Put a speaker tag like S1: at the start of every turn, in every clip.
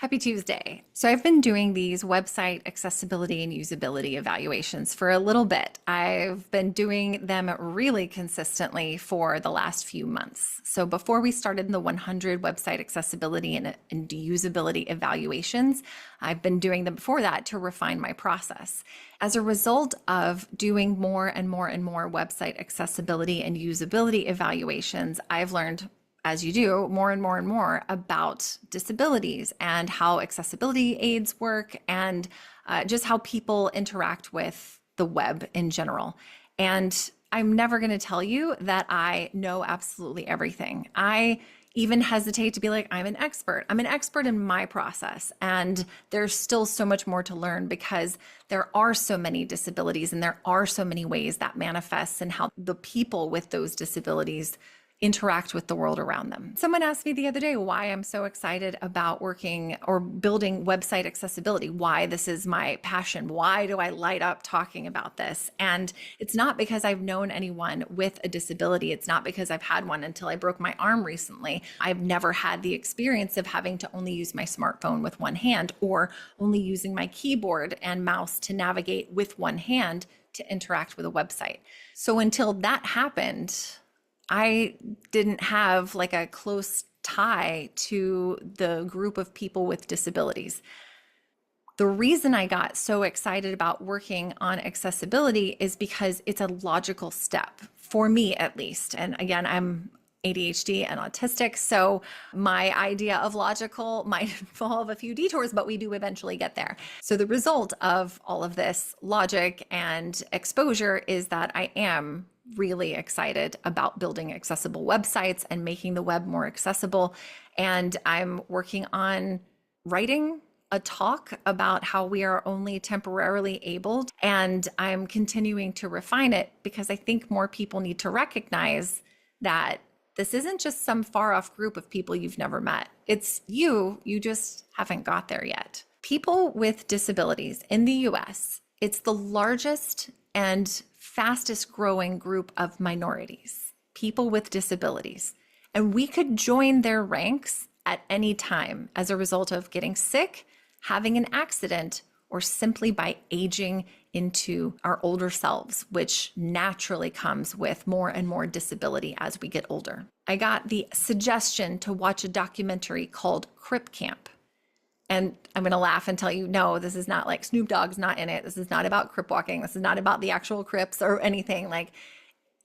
S1: Happy Tuesday. So I've been doing these website accessibility and usability evaluations for a little bit. I've been doing them really consistently for the last few months. So before we started the 100 website accessibility and usability evaluations, I've been doing them before that to refine my process. As a result of doing more and more and more website accessibility and usability evaluations, I've learned, as you do, more and more and more about disabilities and how accessibility aids work and just how people interact with the web in general. And I'm never going to tell you that I know absolutely everything. I even hesitate to be like, I'm an expert. I'm an expert in my process. And there's still so much more to learn because there are so many disabilities and there are so many ways that manifests and how the people with those disabilities interact with the world around them. Someone asked me the other day why I'm so excited about working or building website accessibility, why this is my passion, why do I light up talking about this? And it's not because I've known anyone with a disability. It's not because I've had one until I broke my arm recently. I've never had the experience of having to only use my smartphone with one hand or only using my keyboard and mouse to navigate with one hand to interact with a website. So until that happened, I didn't have like a close tie to the group of people with disabilities. The reason I got so excited about working on accessibility is because it's a logical step for me, at least. And again, I'm ADHD and autistic, so my idea of logical might involve a few detours, but we do eventually get there. So the result of all of this logic and exposure is that I am really excited about building accessible websites and making the web more accessible. And I'm working on writing a talk about how we are only temporarily able. And I'm continuing to refine it because I think more people need to recognize that this isn't just some far off group of people you've never met. It's you just haven't got there yet. People with disabilities in the US, it's the largest and fastest growing group of minorities, people with disabilities. And we could join their ranks at any time as a result of getting sick, having an accident, or simply by aging into our older selves, which naturally comes with more and more disability as we get older. I got the suggestion to watch a documentary called Crip Camp. And I'm going to laugh and tell you, no, this is not like Snoop Dogg's not in it. This is not about crip walking. This is not about the actual crips or anything. Like,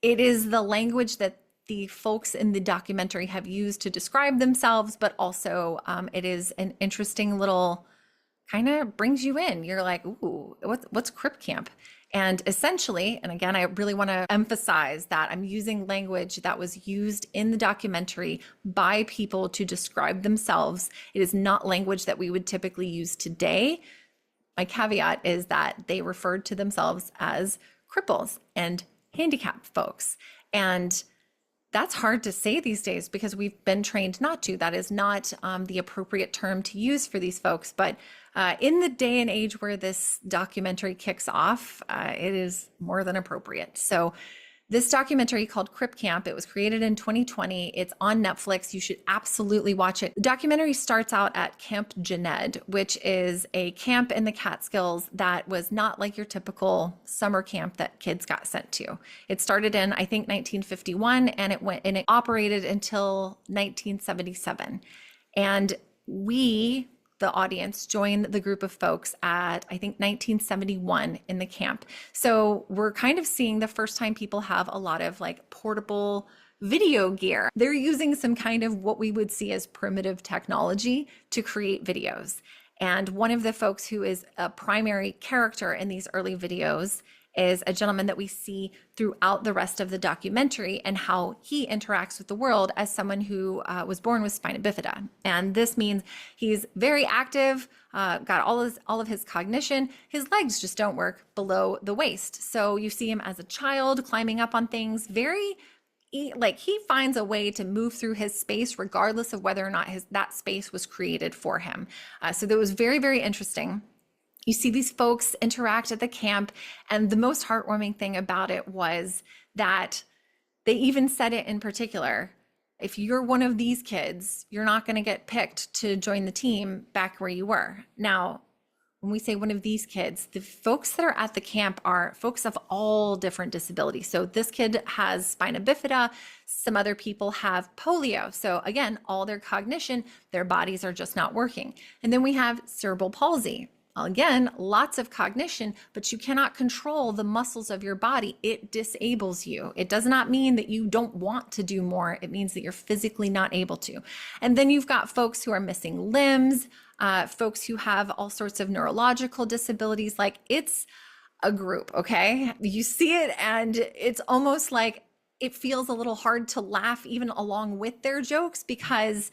S1: it is the language that the folks in the documentary have used to describe themselves, but also it is an interesting little kind of brings you in. You're like, ooh, what's Crip Camp? And essentially, and again, I really want to emphasize that I'm using language that was used in the documentary by people to describe themselves. It is not language that we would typically use today. My caveat is that they referred to themselves as cripples and handicapped folks. And that's hard to say these days because we've been trained not to. That is not the appropriate term to use for these folks. But in the day and age where this documentary kicks off, it is more than appropriate. So this documentary called Crip Camp, it was created in 2020. It's on Netflix. You should absolutely watch it. The documentary starts out at Camp Jened, which is a camp in the Catskills that was not like your typical summer camp that kids got sent to. It started in, I think, 1951, and it operated until 1977. And we, the audience, joined the group of folks at, I think, 1971 in the camp. So we're kind of seeing the first time people have a lot of like portable video gear. They're using some kind of what we would see as primitive technology to create videos. And one of the folks who is a primary character in these early videos is a gentleman that we see throughout the rest of the documentary and how he interacts with the world as someone who was born with spina bifida. And this means he's very active, got all of his cognition. His legs just don't work below the waist. So you see him as a child climbing up on things, like he finds a way to move through his space regardless of whether or not that space was created for him. So that was very, very interesting. You see these folks interact at the camp, and the most heartwarming thing about it was that they even said it in particular. If you're one of these kids, you're not going to get picked to join the team back where you were. Now, when we say one of these kids, the folks that are at the camp are folks of all different disabilities. So this kid has spina bifida, some other people have polio. So again, all their cognition, their bodies are just not working. And then we have cerebral palsy. Again, lots of cognition, but you cannot control the muscles of your body. It disables you. It does not mean that you don't want to do more. It means that you're physically not able to. And then you've got folks who are missing limbs, folks who have all sorts of neurological disabilities. Like, it's a group, okay? You see it and it's almost like it feels a little hard to laugh even along with their jokes, because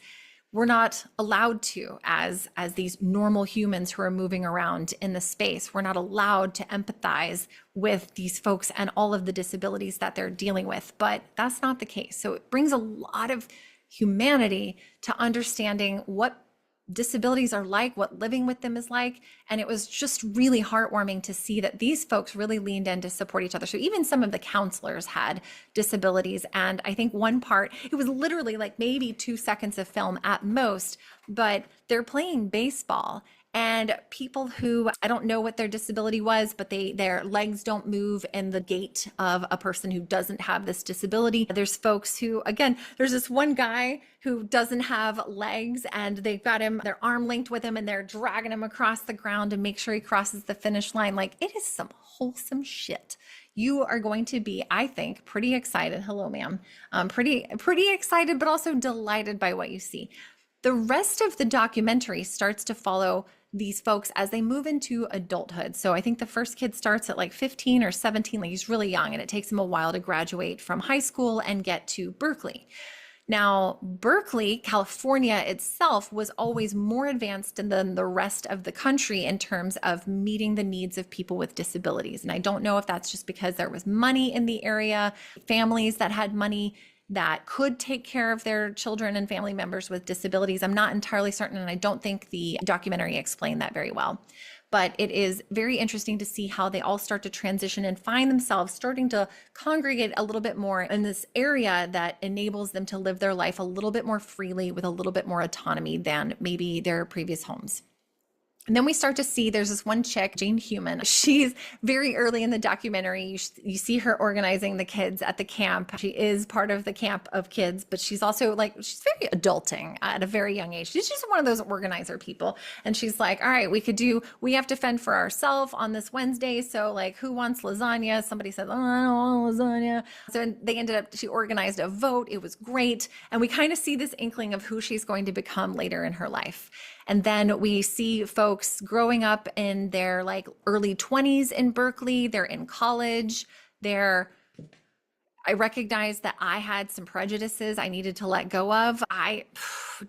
S1: we're not allowed to, as these normal humans who are moving around in the space, we're not allowed to empathize with these folks and all of the disabilities that they're dealing with. But that's not the case. So it brings a lot of humanity to understanding what disabilities are like, what living with them is like. And it was just really heartwarming to see that these folks really leaned in to support each other. So even some of the counselors had disabilities. And I think one part, it was literally like maybe 2 seconds of film at most, but they're playing baseball. And people who, I don't know what their disability was, but their legs don't move in the gait of a person who doesn't have this disability. There's folks who, again, there's this one guy who doesn't have legs, and they've got him, their arm linked with him, and they're dragging him across the ground to make sure he crosses the finish line. Like, it is some wholesome shit. You are going to be, I think, pretty excited. Hello, ma'am. Pretty excited, but also delighted by what you see. The rest of the documentary starts to follow these folks as they move into adulthood. So I think the first kid starts at like 15 or 17, like he's really young, and it takes him a while to graduate from high school and get to Berkeley. Now, Berkeley, California itself was always more advanced than the rest of the country in terms of meeting the needs of people with disabilities. And I don't know if that's just because there was money in the area, families that had money that could take care of their children and family members with disabilities. I'm not entirely certain, and I don't think the documentary explained that very well. But it is very interesting to see how they all start to transition and find themselves starting to congregate a little bit more in this area that enables them to live their life a little bit more freely with a little bit more autonomy than maybe their previous homes. And then we start to see there's this one chick, Jane Human. She's very early in the documentary. You see her organizing the kids at the camp. She is part of the camp of kids, but she's also like, she's very adulting at a very young age. She's just one of those organizer people. And she's like, all right, we have to fend for ourselves on this Wednesday. So like, who wants lasagna? Somebody said, oh, I don't want lasagna. So she organized a vote. It was great. And we kind of see this inkling of who she's going to become later in her life. And then we see folks growing up in their like early 20s in Berkeley. They're in college. I recognize that I had some prejudices I needed to let go of. I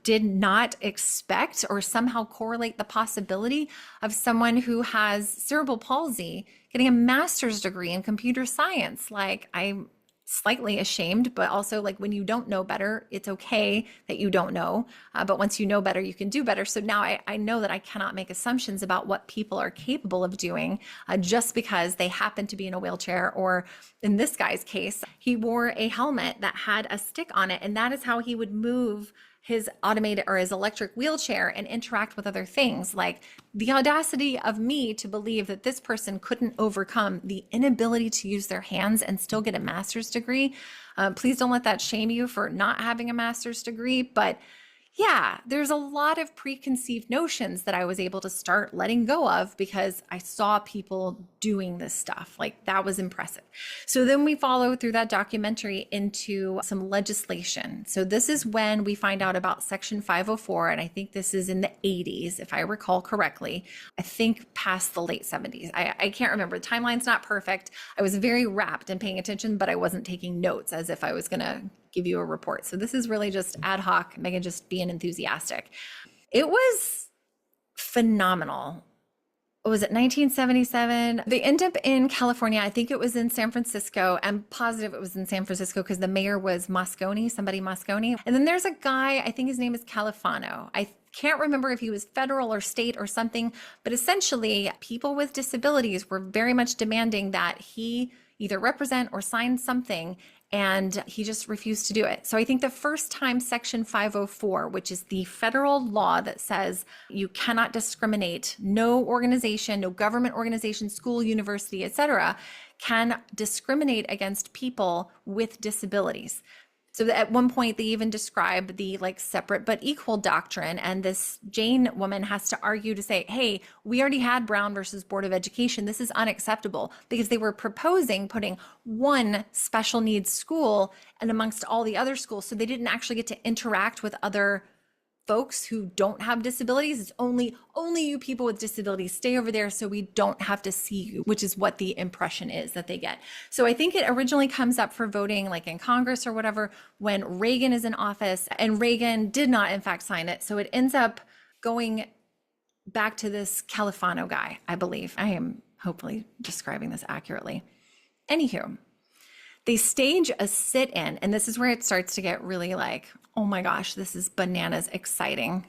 S1: did not expect or somehow correlate the possibility of someone who has cerebral palsy getting a master's degree in computer science. Like, I'm slightly ashamed, but also like, when you don't know better, it's okay that you don't know. But once you know better, you can do better. So now I know that I cannot make assumptions about what people are capable of doing just because they happen to be in a wheelchair, or in this guy's case, he wore a helmet that had a stick on it. And that is how he would move his automated or his electric wheelchair and interact with other things. Like, the audacity of me to believe that this person couldn't overcome the inability to use their hands and still get a master's degree. Please don't let that shame you for not having a master's degree. But yeah, there's a lot of preconceived notions that I was able to start letting go of because I saw people doing this stuff. Like, that was impressive. So then we follow through that documentary into some legislation. So this is when we find out about Section 504, and I think this is in the 80s, if I recall correctly. I think past the late 70s. I can't remember. The timeline's not perfect. I was very rapt and paying attention, but I wasn't taking notes as if I was going to give you a report. So this is really just ad hoc, Megan just being enthusiastic. It was phenomenal. What was it, 1977? They end up in California. I think it was in San Francisco. I'm positive it was in San Francisco because the mayor was somebody Moscone. And then there's a guy, I think his name is Califano. I can't remember if he was federal or state or something, but essentially people with disabilities were very much demanding that he either represent or sign something and he just refused to do it. So I think the first time Section 504, which is the federal law that says you cannot discriminate, no organization, no government organization, school, university, etc., can discriminate against people with disabilities. So at one point, they even describe the like separate but equal doctrine. And this Jane woman has to argue to say, hey, we already had Brown versus Board of Education. This is unacceptable, because they were proposing putting one special needs school and amongst all the other schools. So they didn't actually get to interact with other folks who don't have disabilities. It's only you people with disabilities stay over there so we don't have to see you, which is what the impression is that they get. So I think it originally comes up for voting like in Congress or whatever when Reagan is in office, and Reagan did not in fact sign it. So it ends up going back to this Califano guy, I believe. I am hopefully describing this accurately. Anywho, they stage a sit-in, and this is where it starts to get really like, oh my gosh, this is bananas exciting.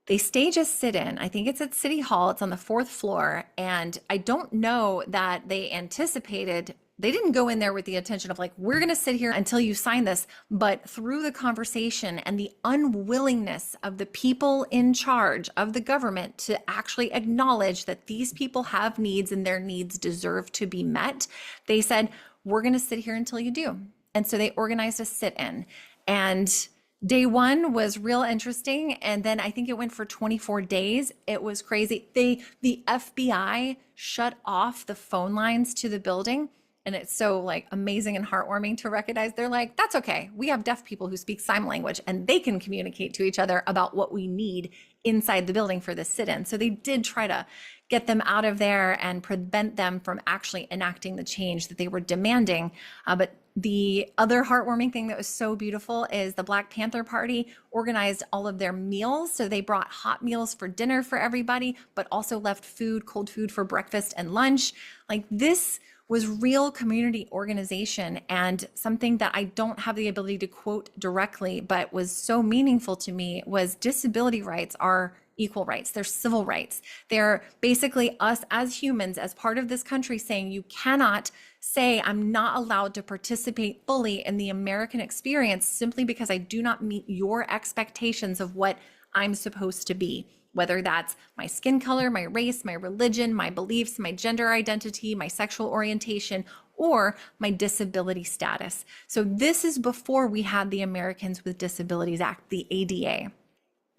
S1: They stage a sit-in. I think it's at City Hall. It's on the 4th floor. And I don't know that they anticipated, they didn't go in there with the intention of like, we're going to sit here until you sign this. But through the conversation and the unwillingness of the people in charge of the government to actually acknowledge that these people have needs and their needs deserve to be met, they said, we're going to sit here until you do. And so they organized a sit-in. And day one was real interesting. And then I think it went for 24 days. It was crazy. The FBI shut off the phone lines to the building. And it's so like amazing and heartwarming to recognize. They're like, that's okay. We have deaf people who speak sign language and they can communicate to each other about what we need inside the building for this sit-in. So they did try to get them out of there and prevent them from actually enacting the change that they were demanding. But the other heartwarming thing that was so beautiful is the Black Panther Party organized all of their meals. So they brought hot meals for dinner for everybody, but also left food, cold food for breakfast and lunch. Like this was real community organization, and something that I don't have the ability to quote directly, but was so meaningful to me was disability rights are equal rights. They're civil rights. They're basically us as humans, as part of this country, saying you cannot say I'm not allowed to participate fully in the American experience simply because I do not meet your expectations of what I'm supposed to be. Whether that's my skin color, my race, my religion, my beliefs, my gender identity, my sexual orientation, or my disability status. So this is before we had the Americans with Disabilities Act, the ADA.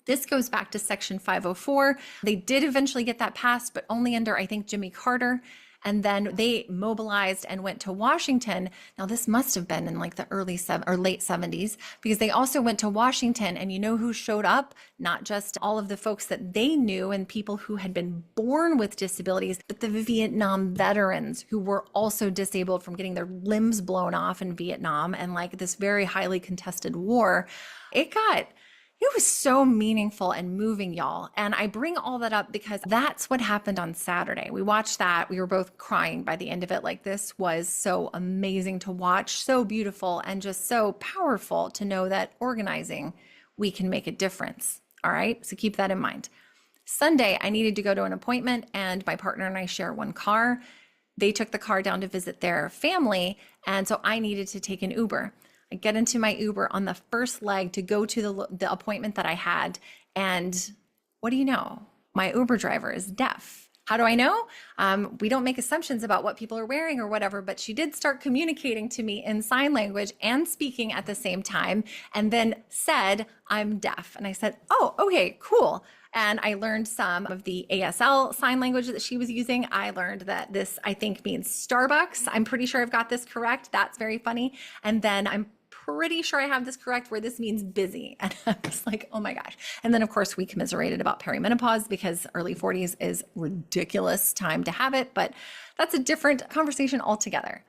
S1: This goes back to Section 504. They did eventually get that passed, but only under, I think, Jimmy Carter. And then they mobilized and went to Washington. Now, this must have been in like the late 70s, because they also went to Washington. And you know who showed up? Not just all of the folks that they knew and people who had been born with disabilities, but the Vietnam veterans who were also disabled from getting their limbs blown off in Vietnam and like this very highly contested war. It was so meaningful and moving, y'all. And I bring all that up because that's what happened on Saturday. We watched that. We were both crying by the end of it. Like, this was so amazing to watch, so beautiful, and just so powerful to know that organizing, we can make a difference. All right. So keep that in mind. Sunday, I needed to go to an appointment, and my partner and I share one car. They took the car down to visit their family. And so I needed to take an Uber. I get into my Uber on the first leg to go to the appointment that I had. And what do you know? My Uber driver is deaf. How do I know? We don't make assumptions about what people are wearing or whatever, but she did start communicating to me in sign language and speaking at the same time, and then said, I'm deaf. And I said, oh, okay, cool. And I learned some of the ASL sign language that she was using. I learned that this, I think, means Starbucks. I'm pretty sure I've got this correct. That's very funny. And then I'm pretty sure I have this correct where this means busy. And I was like, oh my gosh. And then of course we commiserated about perimenopause because early 40s is ridiculous time to have it, but that's a different conversation altogether.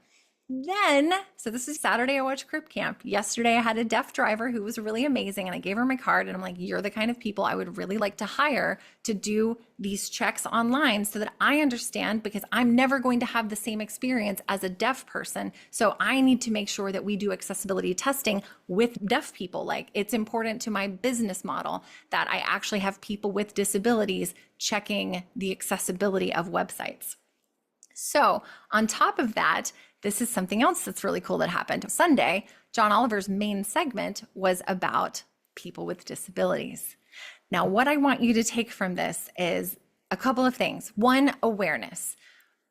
S1: Then, so this is Saturday, I watched Crip Camp. Yesterday, I had a deaf driver who was really amazing, and I gave her my card, and I'm like, you're the kind of people I would really like to hire to do these checks online so that I understand, because I'm never going to have the same experience as a deaf person. So I need to make sure that we do accessibility testing with deaf people. Like, it's important to my business model that I actually have people with disabilities checking the accessibility of websites. So, on top of that, this is something else that's really cool that happened. Sunday, John Oliver's main segment was about people with disabilities. Now, what I want you to take from this is a couple of things. One, awareness.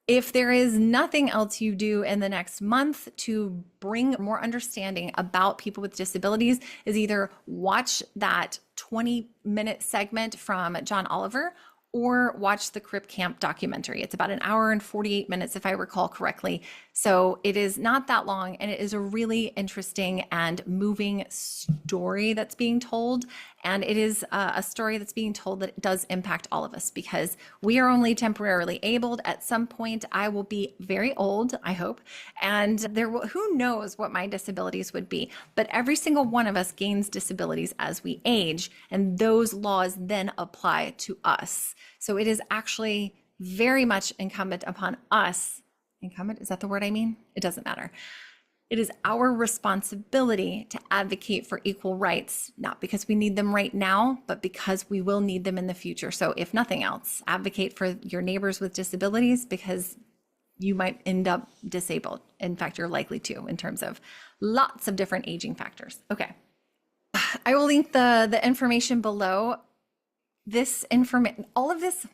S1: If there is nothing else you do in the next month to bring more understanding about people with disabilities, is either watch that 20-minute segment from John Oliver or watch the Crip Camp documentary. It's about an hour and 48 minutes, if I recall correctly. So it is not that long, and it is a really interesting and moving story that's being told. And it is a story that's being told that does impact all of us, because we are only temporarily abled. At some point, I will be very old, I hope, and who knows what my disabilities would be. But every single one of us gains disabilities as we age, and those laws then apply to us. So it is actually very much incumbent upon us. Incumbent, is that the word I mean? It doesn't matter. It is our responsibility to advocate for equal rights, not because we need them right now, but because we will need them in the future. So if nothing else, advocate for your neighbors with disabilities, because you might end up disabled. In fact, you're likely to, in terms of lots of different aging factors. Okay. I will link the information below. All of this,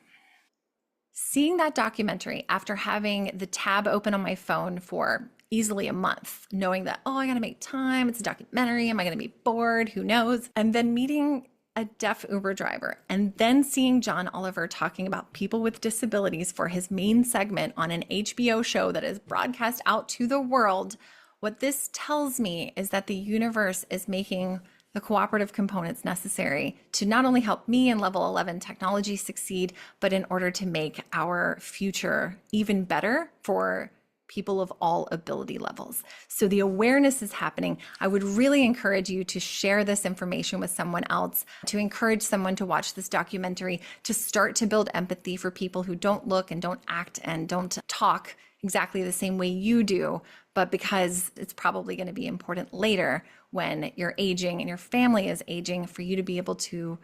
S1: seeing that documentary after having the tab open on my phone for easily a month, knowing that, oh, I got to make time. It's a documentary. Am I going to be bored? Who knows? And then meeting a deaf Uber driver, and then seeing John Oliver talking about people with disabilities for his main segment on an HBO show that is broadcast out to the world. What this tells me is that the universe is making the cooperative components necessary to not only help me and level 11 technology succeed, but in order to make our future even better for people of all ability levels. So the awareness is happening. I would really encourage you to share this information with someone else, to encourage someone to watch this documentary, to start to build empathy for people who don't look and don't act and don't talk exactly the same way you do, but because it's probably going to be important later when you're aging and your family is aging, for you to be able to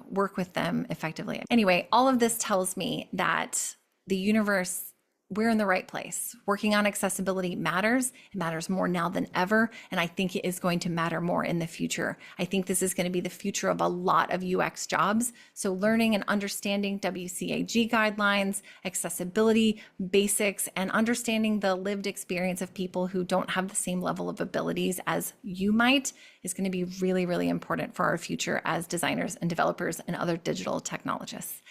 S1: work with them effectively. Anyway, all of this tells me that the universe, we're in the right place. Working on accessibility matters. It matters more now than ever. And I think it is going to matter more in the future. I think this is going to be the future of a lot of UX jobs. So learning and understanding WCAG guidelines, accessibility basics, and understanding the lived experience of people who don't have the same level of abilities as you might is going to be really, really important for our future as designers and developers and other digital technologists.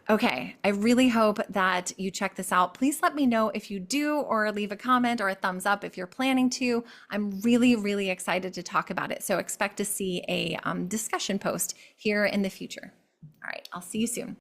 S1: Okay, I really hope that you check this out. Please let me know if you do, or leave a comment or a thumbs up if you're planning to. I'm really, really excited to talk about it. So expect to see a discussion post here in the future. All right, I'll see you soon.